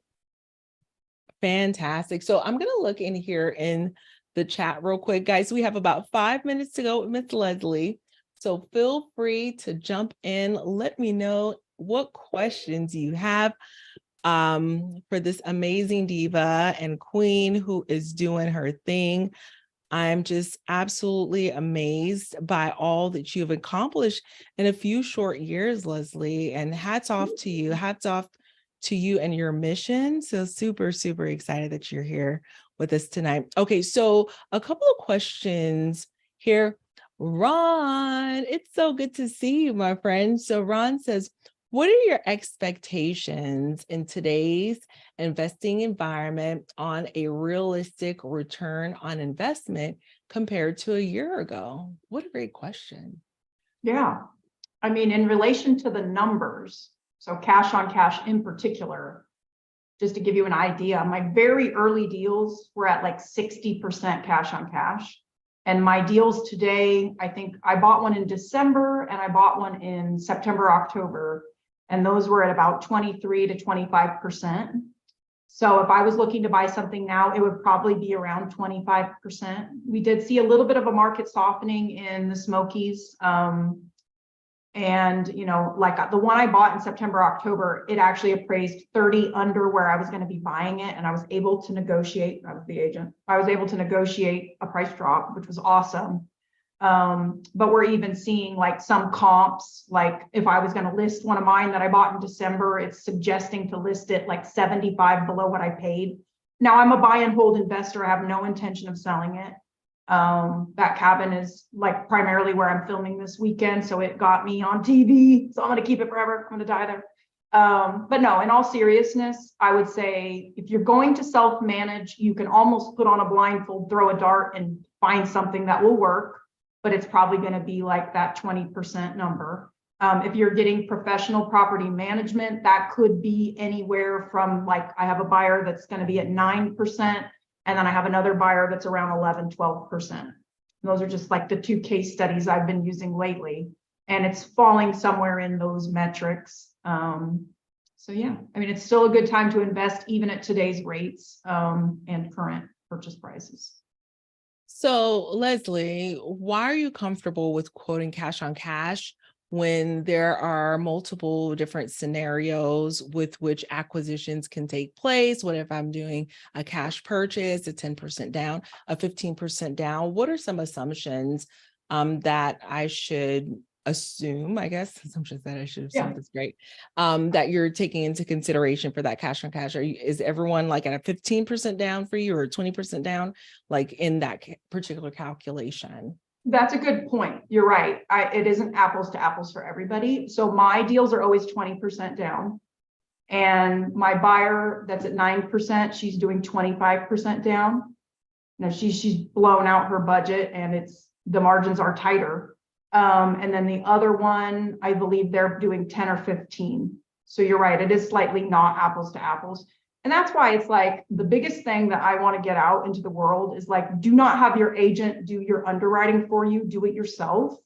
Fantastic. So I'm gonna look in here in the chat real quick, guys. We have about 5 minutes to go with Miss Leslie, so feel free to jump in. Let me know what questions you have for this amazing diva and queen who is doing her thing. I'm just absolutely amazed by all that you've accomplished in a few short years, Leslie, and hats off to you. Hats off to you and your mission. So super, super excited that you're here with us tonight. Okay, so a couple of questions here. Ron, it's so good to see you, my friend. So Ron says, what are your expectations in today's investing environment on a realistic return on investment compared to a year ago? What a great question. Yeah. I mean, in relation to the numbers, so cash on cash in particular, just to give you an idea, my very early deals were at like 60% cash on cash. And my deals today, I think I bought one in December and I bought one in September, October. And those were at about 23 to 25%. So if I was looking to buy something now, it would probably be around 25%. We did see a little bit of a market softening in the Smokies. And, like the one I bought in September, October, it actually appraised 30 under where I was going to be buying it. And I was able to negotiate, I was the agent, I was able to negotiate a price drop, which was awesome. But we're even seeing like some comps, like if I was going to list one of mine that I bought in December, it's suggesting to list it like 75 below what I paid. Now I'm a buy and hold investor. I have no intention of selling it. That cabin is like primarily where I'm filming this weekend. So it got me on TV. So I'm going to keep it forever. I'm going to die there. But no, in all seriousness, I would say if you're going to self-manage, you can almost put on a blindfold, throw a dart and find something that will work, but it's probably going to be like that 20% number. If you're getting professional property management, that could be anywhere from, like, I have a buyer that's going to be at 9%, and then I have another buyer that's around 11, 12%. Those are just like the two case studies I've been using lately, and it's falling somewhere in those metrics. So yeah, I mean, it's still a good time to invest even at today's rates, and current purchase prices. So Leslie, why are you comfortable with quoting cash on cash when there are multiple different scenarios with which acquisitions can take place? What if I'm doing a cash purchase, a 10% down, a 15% down? What are some assumptions that I should assume, I guess, assumptions that I should assume, that's great, that you're taking into consideration for that cash on cash? Is everyone like at a 15% down for you, or 20% down, like in that particular calculation? That's a good point. You're right. It isn't apples to apples for everybody. So my deals are always 20% down. And my buyer that's at 9%, she's doing 25% down. Now she's blown out her budget, and the margins are tighter. And then the other one, I believe they're doing 10 or 15. So you're right, it is slightly not apples to apples. And that's why it's like the biggest thing that I want to get out into the world is, like, do not have your agent do your underwriting for you, do it yourself,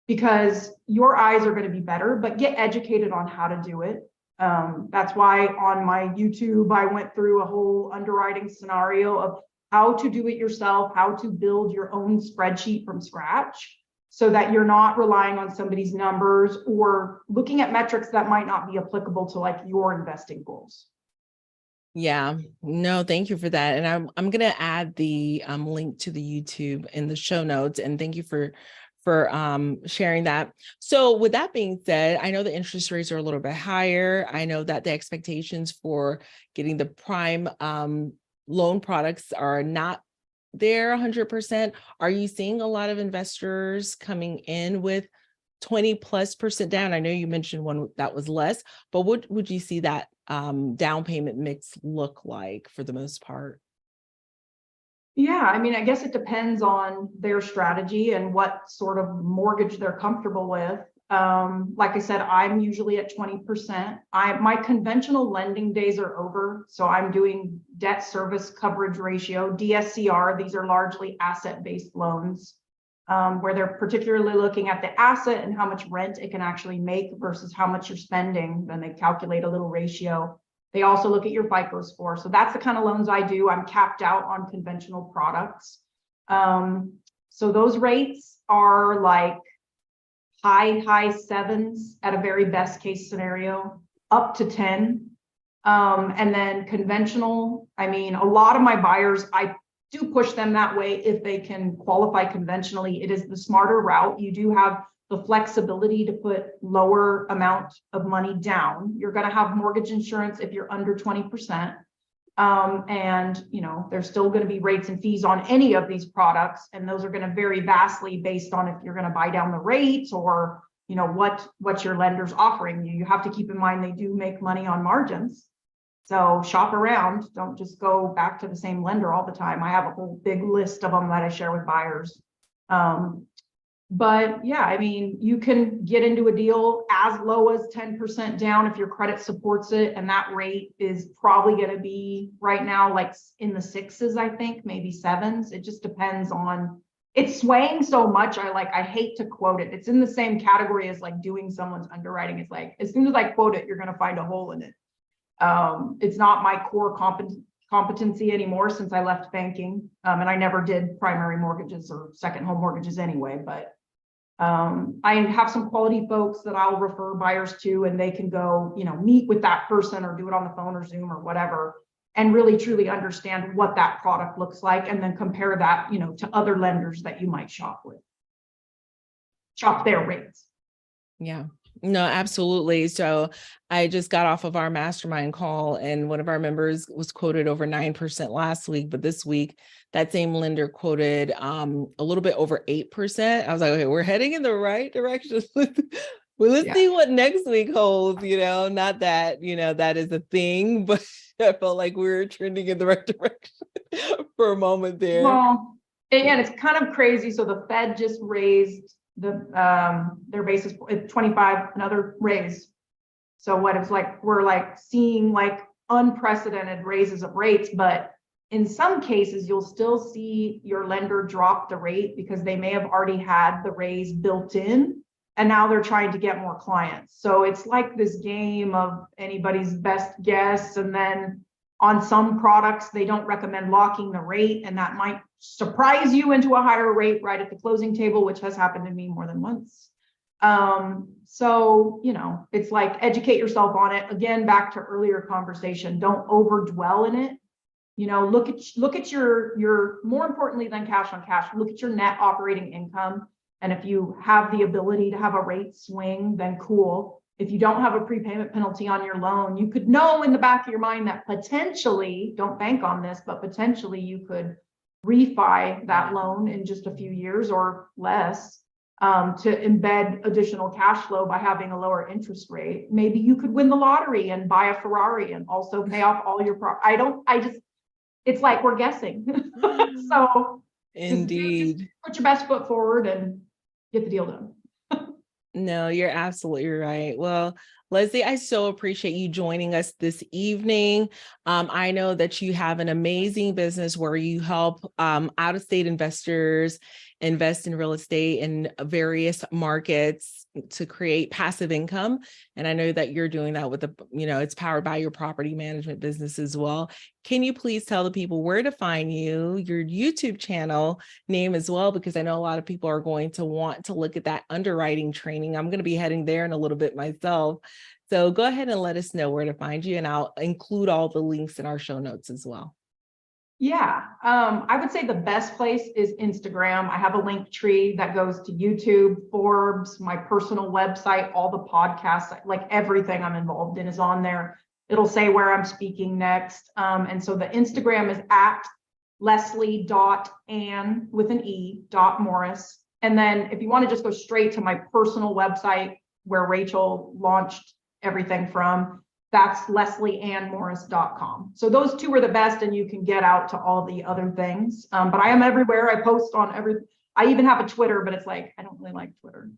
because your eyes are going to be better, but get educated on how to do it. That's why on my YouTube, I went through a whole underwriting scenario of how to do it yourself, how to build your own spreadsheet from scratch, so that you're not relying on somebody's numbers or looking at metrics that might not be applicable to, like, your investing goals. Yeah, no, thank you for that. And I'm going to add the link to the YouTube in the show notes. And thank you for sharing that. So with that being said, I know the interest rates are a little bit higher. I know that the expectations for getting the prime loan products are not there 100%. Are you seeing a lot of investors coming in with 20+% down? I know you mentioned one that was less, but what would you see that down payment mix look like for the most part? Yeah, I mean, I guess it depends on their strategy and what sort of mortgage they're comfortable with. Like I said, I'm usually at 20%. My conventional lending days are over. So I'm doing debt service coverage ratio, DSCR. These are largely asset-based loans, where they're particularly looking at the asset and how much rent it can actually make versus how much you're spending. Then they calculate a little ratio. They also look at your FICO score. So that's the kind of loans I do. I'm capped out on conventional products. So those rates are like high sevens at a very best case scenario, up to 10. And then conventional, I mean, a lot of my buyers, I do push them that way if they can qualify conventionally. It is the smarter route. You do have the flexibility to put lower amount of money down. You're going to have mortgage insurance if you're under 20%. And there's still going to be rates and fees on any of these products, and those are going to vary vastly based on if you're going to buy down the rates or what your lender's offering you. You have to keep in mind they do make money on margins. So shop around. Don't just go back to the same lender all the time. I have a whole big list of them that I share with buyers. But yeah, I mean, you can get into a deal as low as 10% down if your credit supports it. And that rate is probably going to be right now, like in the sixes, I think, maybe sevens. It just depends on, it's swaying so much. I hate to quote it. It's in the same category as like doing someone's underwriting. It's like, as soon as I quote it, you're going to find a hole in it. It's not my core competency anymore since I left banking. And I never did primary mortgages or second home mortgages anyway, but I have some quality folks that I'll refer buyers to, and they can go, meet with that person or do it on the phone or Zoom or whatever, and really truly understand what that product looks like, and then compare that, to other lenders that you might shop their rates. Yeah. No, absolutely. So I just got off of our mastermind call, and one of our members was quoted over 9% last week, but this week that same lender quoted a little bit over 8%. I was like, okay, we're heading in the right direction Well, let's Yeah. see what next week holds, not that, that is a thing, but I felt like we were trending in the right direction for a moment there. Well, and it's kind of crazy. So the Fed just raised their basis 25, another raise. So what it's like, we're like seeing like unprecedented raises of rates, but in some cases, you'll still see your lender drop the rate because they may have already had the raise built in, and now they're trying to get more clients. So it's like this game of anybody's best guess. And then on some products, they don't recommend locking the rate, and that might surprise you into a higher rate right at the closing table, which has happened to me more than once. So, it's like educate yourself on it. Again, back to earlier conversation, don't over dwell in it. Look at your more importantly than cash on cash, look at your net operating income. And if you have the ability to have a rate swing, then cool. If you don't have a prepayment penalty on your loan, you could know in the back of your mind that potentially, don't bank on this, but potentially you could refi that loan in just a few years or less, to embed additional cash flow by having a lower interest rate. Maybe you could win the lottery and buy a Ferrari and also pay off all your it's like we're guessing. So just put your best foot forward and get the deal done. No, you're absolutely right. Well, Leslie, I so appreciate you joining us this evening. I know that you have an amazing business where you help out-of-state investors invest in real estate in various markets to create passive income. And I know that you're doing that with it's powered by your property management business as well. Can you please tell the people where to find you, your YouTube channel name as well? Because I know a lot of people are going to want to look at that underwriting training. I'm going to be heading there in a little bit myself. So go ahead and let us know where to find you, and I'll include all the links in our show notes as well. Yeah, I would say the best place is Instagram. I have a link tree that goes to YouTube, Forbes, my personal website, all the podcasts, like everything I'm involved in is on there. It'll say where I'm speaking next. And so the Instagram is at Leslie.Ann with an E .Morris. And then if you want to just go straight to my personal website where Rachel launched everything from, that's leslieannmorris.com. So those two are the best, and you can get out to all the other things. But I am everywhere. I post on I even have a Twitter, but it's like, I don't really like Twitter.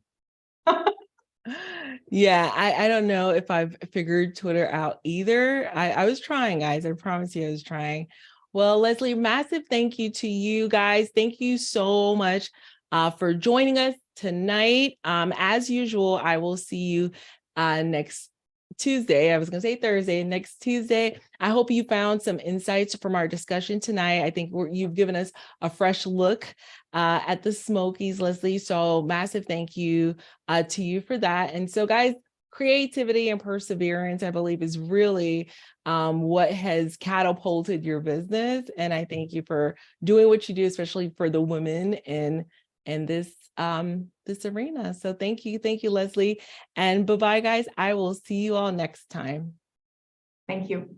Yeah, I don't know if I've figured Twitter out either. I was trying, guys. I promise you I was trying. Well, Leslie, massive thank you to you guys. Thank you so much for joining us tonight. As usual, I will see you next Tuesday. I was going to say Thursday, next Tuesday. I hope you found some insights from our discussion tonight. I think you've given us a fresh look at the Smokies, Leslie. So massive thank you to you for that. And so, guys, creativity and perseverance, I believe, is really what has catapulted your business. And I thank you for doing what you do, especially for the women in this this arena. So thank you, Leslie. And bye-bye, guys. I will see you all next time. Thank you.